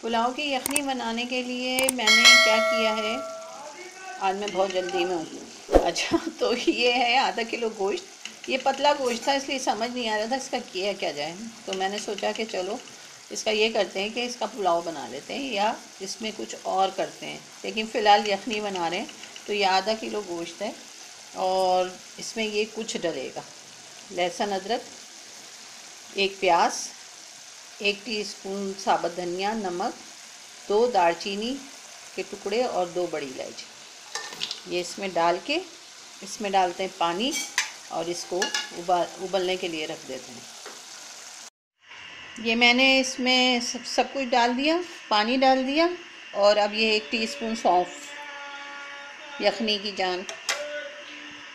पुलाव की यखनी बनाने के लिए मैंने क्या किया है, आज मैं बहुत जल्दी में हूँ। अच्छा तो ये है आधा किलो गोश्त। ये पतला गोश्त था इसलिए समझ नहीं आ रहा था इसका किया क्या जाए, तो मैंने सोचा कि चलो इसका ये करते हैं कि इसका पुलाव बना लेते हैं या इसमें कुछ और करते हैं, लेकिन फ़िलहाल यखनी बना रहे हैं। तो ये आधा किलो गोश्त है और इसमें ये कुछ डलेगा: लहसुन अदरक, एक प्याज, 1 टीस्पून साबुत धनिया, नमक, 2 दालचीनी के टुकड़े और 2 बड़ी इलायची। ये इसमें डाल के इसमें डालते हैं पानी और इसको उबलने के लिए रख देते हैं। ये मैंने इसमें सब कुछ डाल दिया, पानी डाल दिया और अब ये 1 टीस्पून सौंफ, यखनी की जान।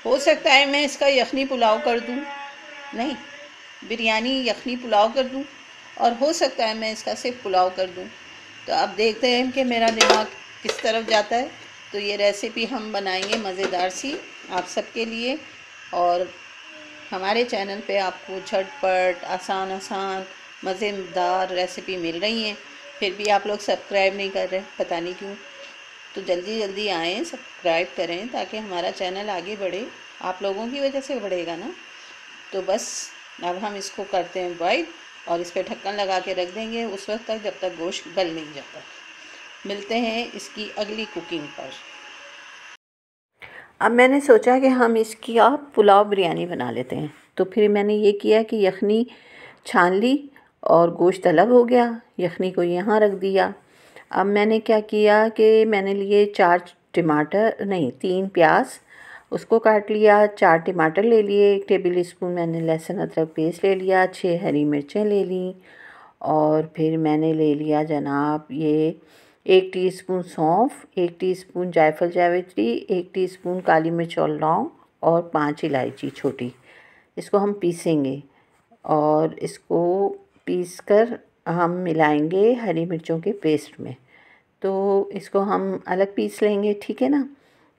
हो सकता है मैं इसका यखनी पुलाव कर दूं, नहीं बिरयानी यखनी पुलाव कर दूं, और हो सकता है मैं इसका सिर्फ पुलाव कर दूं। तो अब देखते हैं कि मेरा दिमाग किस तरफ जाता है। तो ये रेसिपी हम बनाएंगे मज़ेदार सी आप सबके लिए, और हमारे चैनल पे आपको झटपट आसान आसान मज़ेदार रेसिपी मिल रही हैं, फिर भी आप लोग सब्सक्राइब नहीं कर रहे, पता नहीं क्यों। तो जल्दी जल्दी आएँ, सब्सक्राइब करें ताकि हमारा चैनल आगे बढ़े। आप लोगों की वजह से बढ़ेगा ना। तो बस अब हम इसको करते हैं बॉईल और इस पर ढक्कन लगा के रख देंगे उस वक्त तक जब तक गोश्त गल नहीं जाता। मिलते हैं इसकी अगली कुकिंग पर। अब मैंने सोचा कि हम इसकी आप पुलाव बिरयानी बना लेते हैं। तो फिर मैंने ये किया कि यखनी छान ली और गोश्त अलग हो गया, यखनी को यहाँ रख दिया। अब मैंने क्या किया कि मैंने लिए 4 टमाटर, नहीं 3 प्याज, उसको काट लिया। 4 टमाटर ले लिए, 1 टेबल स्पून मैंने लहसुन अदरक पेस्ट ले लिया, 6 हरी मिर्चें ले ली और फिर मैंने ले लिया जनाब ये 1 टीस्पून सौंफ, 1 टीस्पून जायफल जावित्री, 1 टीस्पून काली मिर्च और लौंग और 5 इलायची छोटी। इसको हम पीसेंगे और इसको पीस कर हम मिलाएंगे हरी मिर्चों के पेस्ट में। तो इसको हम अलग पीस लेंगे, ठीक है ना।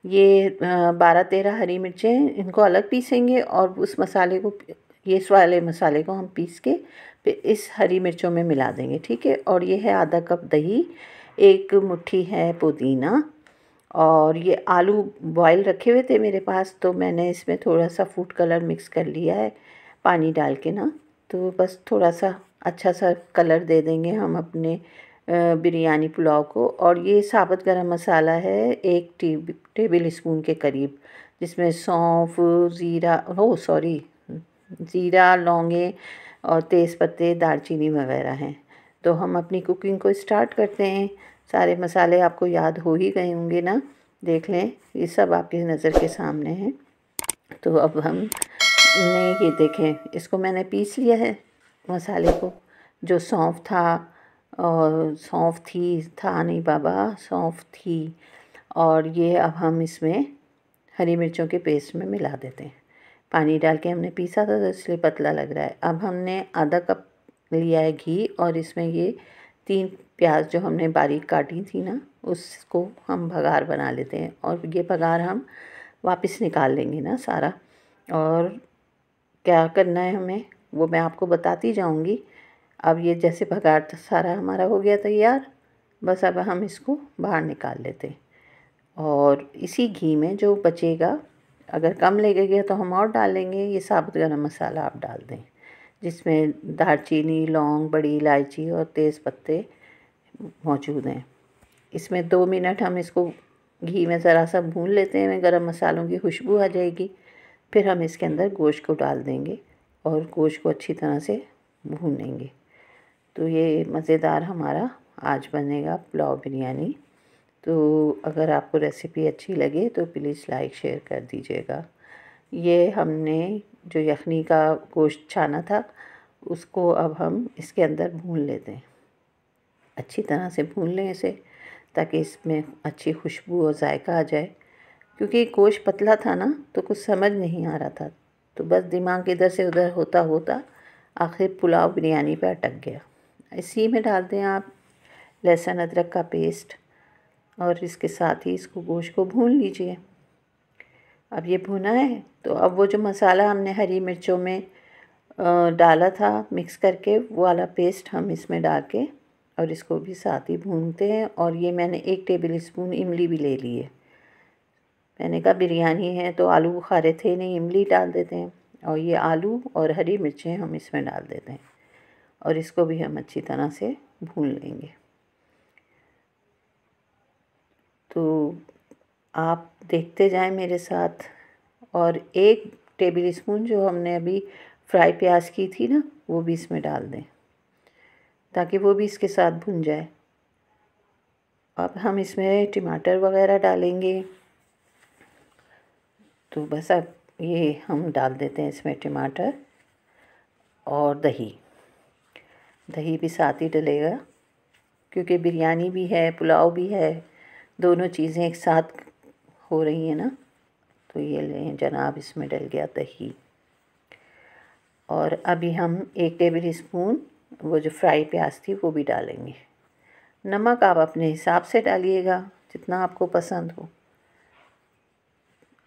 ये 12-13 हरी मिर्चें, इनको अलग पीसेंगे और उस मसाले को, ये इस वाले मसाले को हम पीस के फिर इस हरी मिर्चों में मिला देंगे, ठीक है। और ये है आधा कप दही, 1 मुट्ठी है पुदीना, और ये आलू बॉयल रखे हुए थे मेरे पास, तो मैंने इसमें थोड़ा सा फूड कलर मिक्स कर लिया है पानी डाल के ना। तो बस थोड़ा सा अच्छा सा कलर दे देंगे हम अपने बिरयानी पुलाव को। और ये साबुत गरम मसाला है 1 टेबल स्पून के करीब, जिसमें सौंफ, ज़ीरा, लौंगे और तेज़पत्ते, दालचीनी वगैरह हैं। तो हम अपनी कुकिंग को स्टार्ट करते हैं। सारे मसाले आपको याद हो ही गए होंगे ना, देख लें, ये सब आपकी नज़र के सामने हैं। तो अब हम ये देखें, इसको मैंने पीस लिया है मसाले को। जो सौंफ था, और सौंफ था नहीं बाबा, सौंफ थी। और ये अब हम इसमें हरी मिर्चों के पेस्ट में मिला देते हैं। पानी डाल के हमने पीसा था तो इसलिए पतला लग रहा है। अब हमने आधा कप लिया है घी और इसमें ये 3 प्याज जो हमने बारीक काटी थी ना, उसको हम भगार बना लेते हैं। और ये भगार हम वापस निकाल लेंगे ना सारा। और क्या करना है हमें वो मैं आपको बताती जाऊंगी। अब ये जैसे भगार सारा हमारा हो गया तैयार, बस अब हम इसको बाहर निकाल लेते हैं। और इसी घी में जो बचेगा, अगर कम लगेगा तो हम और डालेंगे। ये साबुत गरम मसाला आप डाल दें, जिसमें दालचीनी, लौंग, बड़ी इलायची और तेज़ पत्ते मौजूद हैं। इसमें 2 मिनट हम इसको घी में ज़रा सा भून लेते हैं, गरम मसालों की खुशबू आ जाएगी। फिर हम इसके अंदर गोश्त को डाल देंगे और गोश्त को अच्छी तरह से भूनेंगे। तो ये मज़ेदार हमारा आज बनेगा पुलाव बिरयानी। तो अगर आपको रेसिपी अच्छी लगे तो प्लीज़ लाइक शेयर कर दीजिएगा। ये हमने जो यखनी का गोश्त छाना था उसको अब हम इसके अंदर भून लेते हैं। अच्छी तरह से भून लें इसे, ताकि इसमें अच्छी खुशबू और जायका आ जाए। क्योंकि गोश्त पतला था ना तो कुछ समझ नहीं आ रहा था, तो बस दिमाग इधर से उधर होता होता आखिर पुलाव बिरयानी पे अटक गया। इसी में डाल दें आप लहसुन अदरक का पेस्ट और इसके साथ ही इसको गोश्त को भून लीजिए। अब ये भुना है तो अब वो जो मसाला हमने हरी मिर्चों में डाला था मिक्स करके, वो वाला पेस्ट हम इसमें डाल के और इसको भी साथ ही भूनते हैं। और ये मैंने 1 टेबल स्पून इमली भी ले ली है। मैंने कहा बिरयानी है तो आलू बुखारे थे नहीं, इमली डाल देते हैं। और ये आलू और हरी मिर्चें हम इसमें डाल देते हैं और इसको भी हम अच्छी तरह से भून लेंगे। तो आप देखते जाएं मेरे साथ। और 1 टेबल स्पून जो हमने अभी फ्राई प्याज की थी ना, वो भी इसमें डाल दें ताकि वो भी इसके साथ भुन जाए। अब हम इसमें टमाटर वगैरह डालेंगे। तो बस अब ये हम डाल देते हैं इसमें टमाटर और दही। दही भी साथ ही डलेगा क्योंकि बिरयानी भी है, पुलाव भी है, दोनों चीज़ें एक साथ हो रही हैं ना। तो ये लें जनाब, इसमें डल गया दही। और अभी हम 1 टेबल स्पून वो जो फ्राई प्याज थी वो भी डालेंगे। नमक आप अपने हिसाब से डालिएगा जितना आपको पसंद हो।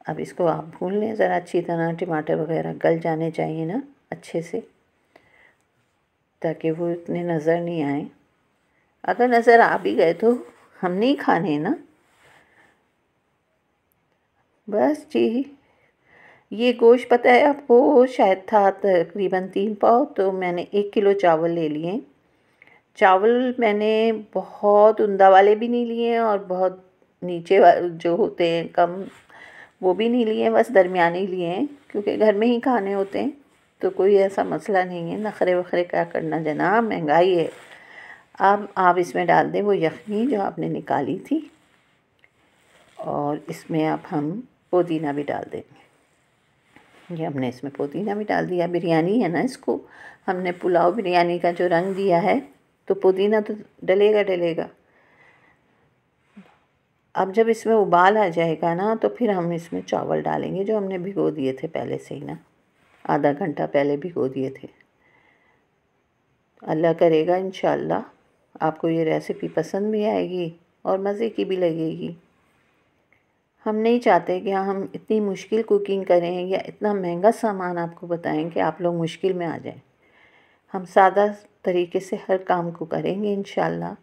अब इसको आप भून लें ज़रा अच्छी तरह, टमाटर वगैरह गल जाने चाहिए ना अच्छे से, ताकि वो इतने नज़र नहीं आए। अगर नज़र आ भी गए तो हम नहीं खाने ना। बस जी, ये गोश्त पता है आपको शायद था तकरीबन 3 पाव। तो मैंने 1 किलो चावल ले लिए। चावल मैंने बहुत उम्दा वाले भी नहीं लिए और बहुत नीचे जो होते हैं कम, वो भी नहीं लिए, बस दरमियाने लिए हैं क्योंकि घर में ही खाने होते हैं। तो कोई ऐसा मसला नहीं है, नखरे वखरे क्या करना जनाब, महंगाई है। अब आप इसमें डाल दें वो यखनी जो आपने निकाली थी और इसमें अब हम पुदीना भी डाल देंगे। ये हमने इसमें पुदीना भी डाल दिया। बिरयानी है ना, इसको हमने पुलाव बिरयानी का जो रंग दिया है तो पुदीना तो डलेगा डलेगा। अब जब इसमें उबाल आ जाएगा ना तो फिर हम इसमें चावल डालेंगे जो हमने भिगो दिए थे पहले से ही ना, आधा घंटा पहले भिगो दिए थे। अल्लाह करेगा इंशाअल्लाह आपको ये रेसिपी पसंद भी आएगी और मज़े की भी लगेगी। हम नहीं चाहते कि हम इतनी मुश्किल कुकिंग करें या इतना महंगा सामान आपको बताएं कि आप लोग मुश्किल में आ जाएं। हम सादा तरीके से हर काम को करेंगे इंशाअल्लाह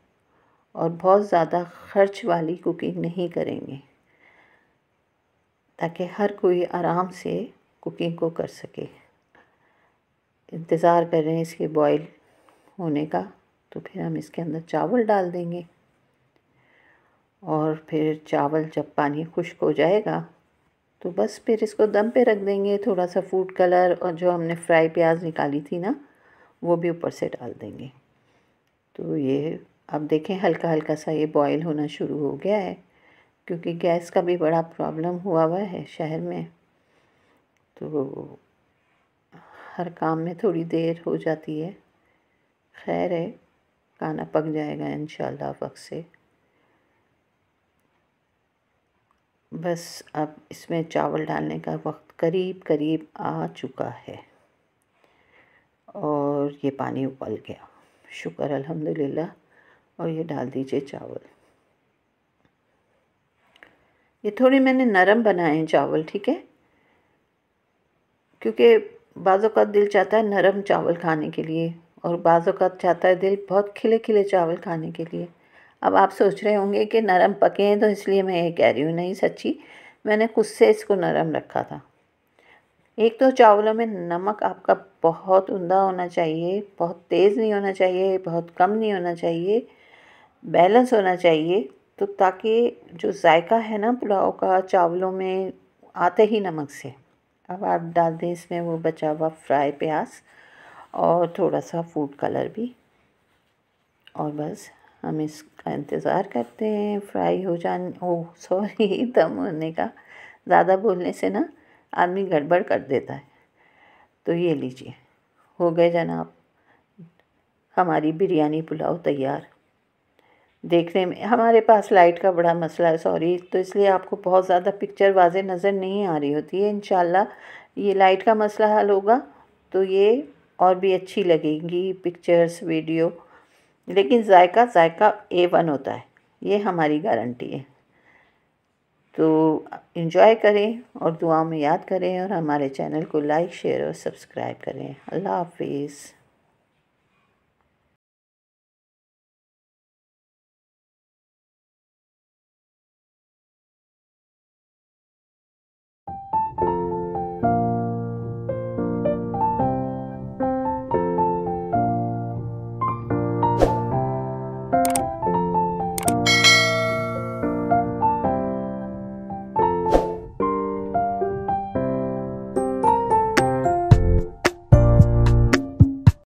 और बहुत ज़्यादा ख़र्च वाली कुकिंग नहीं करेंगे ताकि हर कोई आराम से कुकिंग को कर सके। इंतज़ार कर रहे हैं इसके बॉईल होने का। तो फिर हम इसके अंदर चावल डाल देंगे और फिर चावल जब पानी खुश्क हो जाएगा तो बस फिर इसको दम पे रख देंगे। थोड़ा सा फूड कलर और जो हमने फ्राई प्याज निकाली थी ना, वो भी ऊपर से डाल देंगे। तो ये अब देखें हल्का हल्का सा ये बॉईल होना शुरू हो गया है क्योंकि गैस का भी बड़ा प्रॉब्लम हुआ है शहर में। तो हर काम में थोड़ी देर हो जाती है। खैर है, खाना पक जाएगा इंशाल्लाह वक्त से। बस अब इसमें चावल डालने का वक्त करीब करीब आ चुका है और ये पानी उबल गया, शुक्र अल्हम्दुलिल्लाह। और ये डाल दीजिए चावल। ये थोड़े मैंने नरम बनाए हैं चावल, ठीक है, क्योंकि बाज़ औक़ात दिल चाहता है नरम चावल खाने के लिए और बाज़ औक़ात चाहता है दिल बहुत खिले खिले चावल खाने के लिए। अब आप सोच रहे होंगे कि नरम पके हैं तो इसलिए मैं ये कह रही हूँ। नहीं, सच्ची मैंने खुद से इसको नरम रखा था। एक तो चावलों में नमक आपका बहुत उम्दा होना चाहिए, बहुत तेज़ नहीं होना चाहिए, बहुत कम नहीं होना चाहिए, बैलेंस होना चाहिए। तो ताकि जो जायका है ना पुलाव का चावलों में आते ही नमक से। अब आप डाल दें इसमें वो बचा हुआ फ्राई प्याज और थोड़ा सा फूड कलर भी। और बस हम इसका इंतज़ार करते हैं फ्राई हो जाने, ओह सॉरी, दम होने का। ज़्यादा बोलने से ना आदमी गड़बड़ कर देता है। तो ये लीजिए, हो गए जनाब हमारी बिरयानी पुलाव तैयार। देखने में हमारे पास लाइट का बड़ा मसला है, सॉरी, तो इसलिए आपको बहुत ज़्यादा पिक्चर वाज़े नज़र नहीं आ रही होती है। इंशाल्लाह ये लाइट का मसला हल होगा तो ये और भी अच्छी लगेंगी पिक्चर्स, वीडियो। लेकिन जायका A1 होता है, ये हमारी गारंटी है। तो एंजॉय करें और दुआ में याद करें और हमारे चैनल को लाइक, शेयर और सब्सक्राइब करें। अल्लाह हाफिज़।